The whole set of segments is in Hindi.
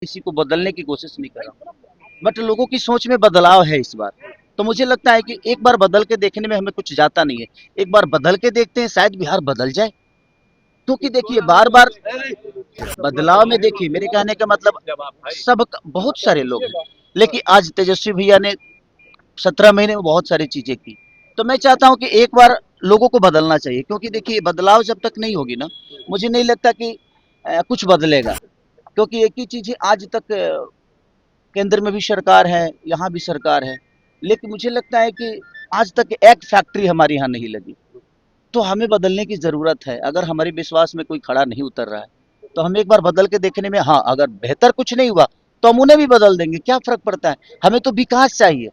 किसी को बदलने की कोशिश नहीं कर रहा हूँ, बट लोगों की सोच में बदलाव है इस बार। तो मुझे लगता है कि एक बार बदल के देखने में हमें कुछ जाता नहीं है। एक बार बदल के देखते हैं, शायद बिहार बदल जाए। क्योंकि देखिए बार बार बदलाव में, देखिए मेरे कहने का मतलब, सब बहुत सारे लोग हैं, लेकिन आज तेजस्वी भैया ने 17 महीने में बहुत सारी चीजें की। तो मैं चाहता हूँ कि एक बार लोगों को बदलना चाहिए, क्योंकि देखिए बदलाव जब तक नहीं होगी ना, मुझे नहीं लगता कि कुछ बदलेगा। क्योंकि एक ही चीज है, आज तक केंद्र में भी सरकार है, यहाँ भी सरकार है, लेकिन मुझे लगता है कि आज तक एक फैक्ट्री हमारे यहाँ नहीं लगी। तो हमें बदलने की जरूरत है। अगर हमारे विश्वास में कोई खड़ा नहीं उतर रहा है, तो हम एक बार बदल के देखने में, हाँ अगर बेहतर कुछ नहीं हुआ तो हम उन्हें भी बदल देंगे, क्या फर्क पड़ता है। हमें तो विकास चाहिए।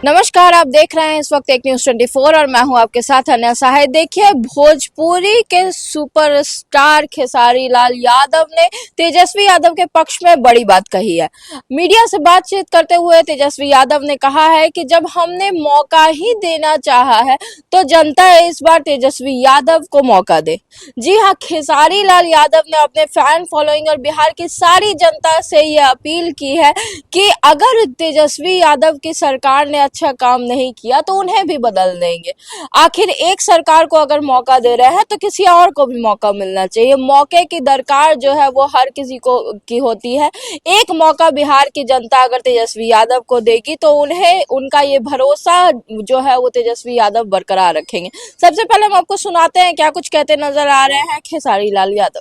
नमस्कार, आप देख रहे हैं इस वक्त एक न्यूज 24 और मैं हूं आपके साथ अनया साहिद। देखिए, भोजपुरी के सुपरस्टार खेसारी लाल यादव ने तेजस्वी यादव के पक्ष में बड़ी बात कही है। मीडिया से बातचीत करते हुए तेजस्वी यादव ने कहा है कि जब हमने मौका ही देना चाहा है तो जनता इस बार तेजस्वी यादव को मौका दे। जी हाँ, खेसारी लाल यादव ने अपने फैन फॉलोइंग और बिहार की सारी जनता से यह अपील की है कि अगर तेजस्वी यादव की सरकार ने अच्छा काम नहीं किया तो उन्हें भी बदल देंगे। आखिर एक सरकार को अगर मौका दे रहे हैं तो किसी और को भी मौका मिलना चाहिए। मौके की दरकार जो है वो हर किसी को की होती है। एक मौका बिहार की जनता अगर तेजस्वी यादव को देगी तो उन्हें उनका ये भरोसा जो है वो तेजस्वी यादव बरकरार रखेंगे। सबसे पहले हम आपको सुनाते हैं क्या कुछ कहते नजर आ रहे हैं खेसारी लाल यादव।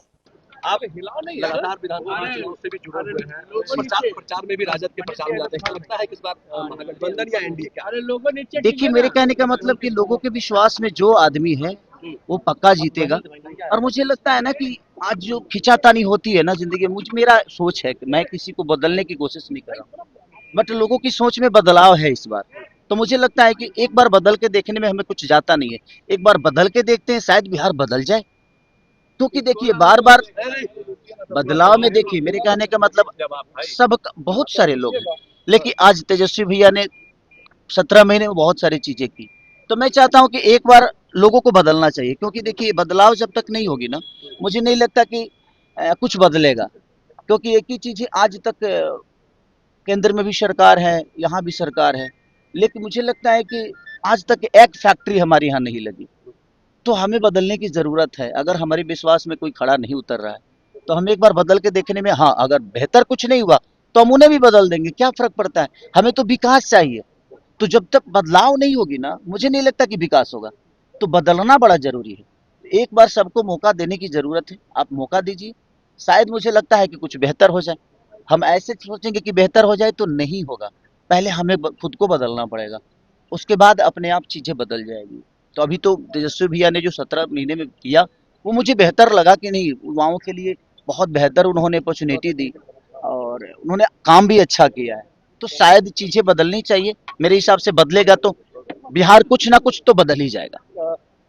आप लगातार विधानसभा चुनाव से भी जुड़े हुए हैं, प्रचार में भी राजद के प्रचार में जाते हैं, क्या लगता है कि इस बार महागठबंधन या एनडीए क्या? अरे लोगों ने देखिए मेरे कहने का मतलब कि लोगों के विश्वास में जो आदमी है वो पक्का जीतेगा। और मुझे लगता है ना कि आज जो खिंचातानी होती है ना जिंदगी में, मुझे मेरा सोच है कि मैं किसी को बदलने की कोशिश नहीं कर रहा हूँ, बट लोगों की सोच में बदलाव है इस बार। तो मुझे लगता है कि एक बार बदल के देखने में हमें कुछ जाता नहीं है। एक बार बदल के देखते हैं, शायद बिहार बदल जाए। क्योंकि देखिए बार बार बदलाव में, देखिए मेरे कहने का मतलब, सब बहुत सारे लोग हैं, लेकिन आज तेजस्वी भैया ने 17 महीने में बहुत सारी चीजें की। तो मैं चाहता हूं कि एक बार लोगों को बदलना चाहिए, क्योंकि देखिए बदलाव जब तक नहीं होगी ना, मुझे नहीं लगता कि कुछ बदलेगा। क्योंकि एक ही चीज है, आज तक केंद्र में भी सरकार है, यहाँ भी सरकार है, लेकिन मुझे लगता है कि आज तक एक फैक्ट्री हमारे यहाँ नहीं लगी। तो हमें बदलने की जरूरत है। अगर हमारे विश्वास में कोई खड़ा नहीं उतर रहा है, तो हम एक बार बदल के देखने में, हाँ अगर बेहतर कुछ नहीं हुआ तो हम उन्हें भी बदल देंगे, क्या फर्क पड़ता है। हमें तो विकास चाहिए। तो जब तक बदलाव नहीं होगी ना, मुझे नहीं लगता कि विकास होगा। तो बदलना बड़ा जरूरी है। एक बार सबको मौका देने की जरूरत है। आप मौका दीजिए, शायद मुझे लगता है कि कुछ बेहतर हो जाए। हम ऐसे सोचेंगे कि बेहतर हो जाए तो नहीं होगा। पहले हमें खुद को बदलना पड़ेगा, उसके बाद अपने आप चीजें बदल जाएगी। तो अभी तो तेजस्वी भैया ने जो 17 महीने में किया, वो मुझे बेहतर लगा कि नहीं, युवाओं के लिए बहुत बेहतर उन्होंने अपॉर्चुनिटी दी और उन्होंने काम भी अच्छा किया है। तो शायद चीजें बदलनी चाहिए। मेरे हिसाब से बदलेगा तो बिहार कुछ ना कुछ तो बदल ही जाएगा।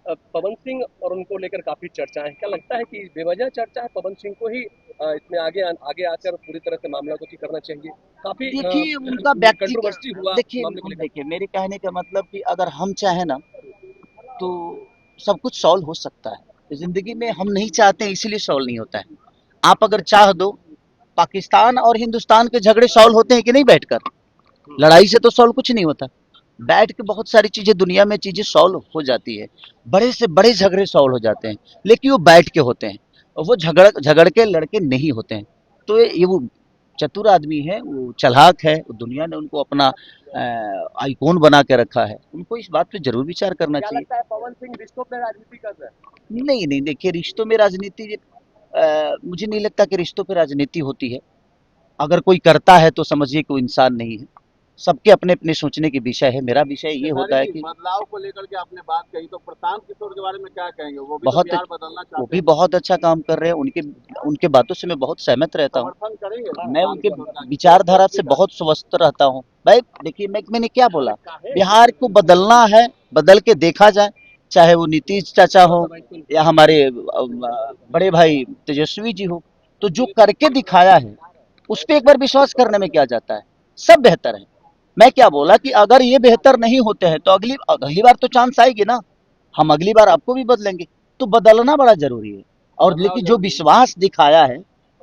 पवन सिंह और उनको लेकर काफी चर्चा है, क्या लगता है कि बेवजह चर्चा है? पवन सिंह को ही इसमें आगे आकर पूरी तरह से मामला को ठीक करना चाहिए। काफी देखिए उनका व्यक्तिगत, कंट्रोवर्सी हुआ देखिए मामले को लेकर। देखिए मेरे कहने का मतलब कि अगर हम चाहें ना तो सब कुछ सॉल्व हो सकता है। जिंदगी में हम नहीं चाहते हैं, इसीलिए सॉल्व नहीं होता है। आप अगर चाह दो, पाकिस्तान और हिंदुस्तान के झगड़े सॉल्व होते हैं कि नहीं बैठकर? लड़ाई से तो सॉल्व कुछ नहीं होता। बैठ के बहुत सारी चीजें, दुनिया में चीजें सॉल्व हो जाती है। बड़े से बड़े झगड़े सॉल्व हो जाते हैं, लेकिन वो बैठ के होते हैं, और वो झगड़ झगड़ के लड़के नहीं होते हैं। तो ये वो चतुर आदमी है, वो चालाक है, वो दुनिया ने उनको अपना आइकॉन बना के रखा है। उनको इस बात पे जरूर विचार करना क्या चाहिए। लगता है पवन सिंह रिश्तों में राजनीति कर रहे हैं? नहीं नहीं, देखिए रिश्तों में राजनीति, मुझे नहीं लगता कि रिश्तों पे राजनीति होती है। अगर कोई करता है तो समझिए कि वो इंसान नहीं है। सबके अपने अपने सोचने के विषय है। मेरा विषय ये होता है कि बदलाव को लेकर के आपने बात कही, तो प्रशांत किशोर के बारे में क्या कहेंगे? वो भी तो बहुत बिहार बदलना वो चाहते भी हैं। बहुत अच्छा काम कर रहे हैं। उनके उनके बातों से मैं बहुत सहमत रहता हूँ। समर्थन करेंगे मैं प्रशांत उनके किशोर का? विचारधारा से बहुत स्वस्थ रहता हूँ। भाई देखिए, मैंने क्या बोला, बिहार को बदलना है, बदल के देखा जाए। चाहे वो नीतीश चाचा हो या हमारे बड़े भाई तेजस्वी जी हो, तो जो करके दिखाया है उस पर एक बार विश्वास करने में क्या जाता है। सब बेहतर है। मैं क्या बोला कि अगर ये बेहतर नहीं होते हैं तो अगली अगली बार तो चांस आएगी ना। हम अगली बार आपको भी बदलेंगे। तो बदलना बड़ा जरूरी है। और बदलाव लेकिन जो जरूरी है। विश्वास दिखाया है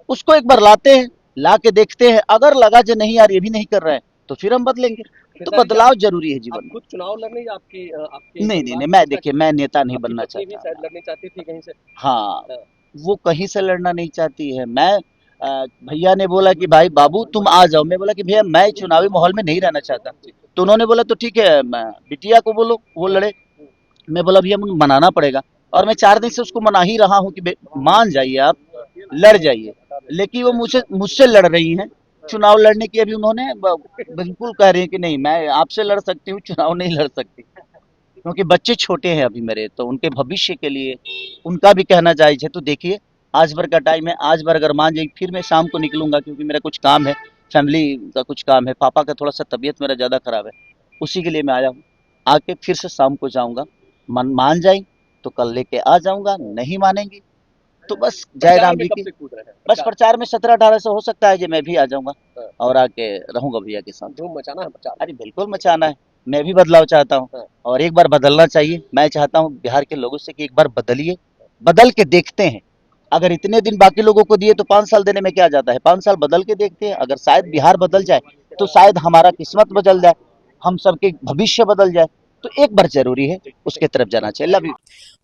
उसको एक बार लाते हैं, ला के देखते हैं, अगर लगा जो नहीं यार ये भी नहीं कर रहे हैं तो फिर हम बदलेंगे। तो खेसारी जी, बदलाव जरूरी है आप जीवन में। खुद चुनाव लड़ रही हैं, आपकी आपके नहीं नहीं परिवार नहीं, में मैं ऐसा देखिए मैं नेता नहीं आपकी बनना पत्नी भी चाहता। शायद लड़नी चाहती थी कहीं से। हाँ, हाँ, वो कहीं से लड़ना नहीं चाहती है। मैं भैया ने बोला कि भाई बाबू तुम आ जाओ, मैं बोला कि भैया मैं चुनावी माहौल में नहीं रहना चाहता। तो उन्होंने बोला तो ठीक है बिटिया को बोलो वो लड़े। मैं बोला भैया मुझे मनाना पड़ेगा, और मैं 4 दिन से उसको मना ही रहा हूँ कि मान जाइए आप, लड़ जाइए। लेकिन वो मुझसे मुझसे लड़ रही हैं। चुनाव लड़ने की अभी उन्होंने बिल्कुल कह रही है कि नहीं मैं आपसे लड़ सकती हूँ, चुनाव नहीं लड़ सकती। क्योंकि बच्चे छोटे हैं अभी मेरे, तो उनके भविष्य के लिए उनका भी कहना जायज है। तो देखिए आज भर का टाइम है, आज भर अगर मान जाए फिर मैं शाम को निकलूंगा, क्योंकि मेरा कुछ काम है, फैमिली का कुछ काम है, पापा का थोड़ा सा तबीयत मेरा ज़्यादा खराब है, उसी के लिए मैं आया हूँ। आके फिर से शाम को जाऊंगा, मान जाए तो कल लेके आ जाऊंगा, नहीं मानेंगे तो बस जय प्रचार राम में जी कब की। से कूद रहे हैं? बस प्रचार में 17-18 से हो सकता है कि मैं भी आ जाऊंगा हाँ, और आके रहूंगा भैया के साथ। धूम मचाना है प्रचार। अरे बिल्कुल मचाना है, मैं भी बदलाव चाहता हूँ हाँ, और एक बार बदलना चाहिए। मैं चाहता हूँ बिहार के लोगों से कि एक बार बदलिए, बदल के देखते हैं। अगर इतने दिन बाकी लोगों को दिए तो 5 साल देने में क्या जाता है, 5 साल बदल के देखते हैं। अगर शायद बिहार बदल जाए तो शायद हमारा किस्मत बदल जाए, हम सबके भविष्य बदल जाए। तो एक बार जरूरी है उसके तरफ जाना चाहिए। Love you.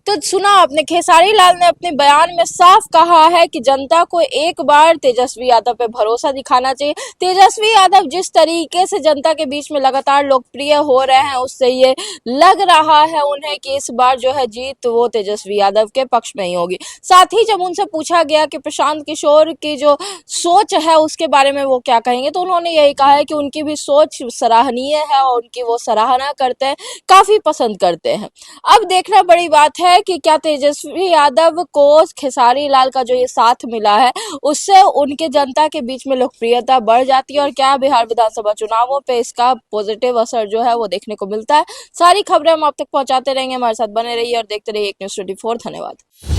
तो सुना आपने, खेसारी लाल ने अपने बयान में साफ कहा है कि जनता को एक बार तेजस्वी यादव पे भरोसा दिखाना चाहिए। तेजस्वी यादव जिस तरीके से जनता के बीच में लगातार लोकप्रिय हो रहे हैं, उससे ये लग रहा है उन्हें कि इस बार जो है जीत वो तेजस्वी यादव के पक्ष में ही होगी। साथ ही जब उनसे पूछा गया कि प्रशांत किशोर की जो सोच है उसके बारे में वो क्या कहेंगे, तो उन्होंने यही कहा है कि उनकी भी सोच सराहनीय है और उनकी वो सराहना करते हैं, काफी पसंद करते हैं। अब देखना बड़ी बात है कि क्या तेजस्वी यादव को खेसारी लाल का जो ये साथ मिला है उससे उनके जनता के बीच में लोकप्रियता बढ़ जाती है, और क्या बिहार विधानसभा चुनावों पे इसका पॉजिटिव असर जो है वो देखने को मिलता है। सारी खबरें हम आप तक पहुंचाते रहेंगे, हमारे साथ बने रहिए और देखते रहिए एक न्यूज़ 24। धन्यवाद।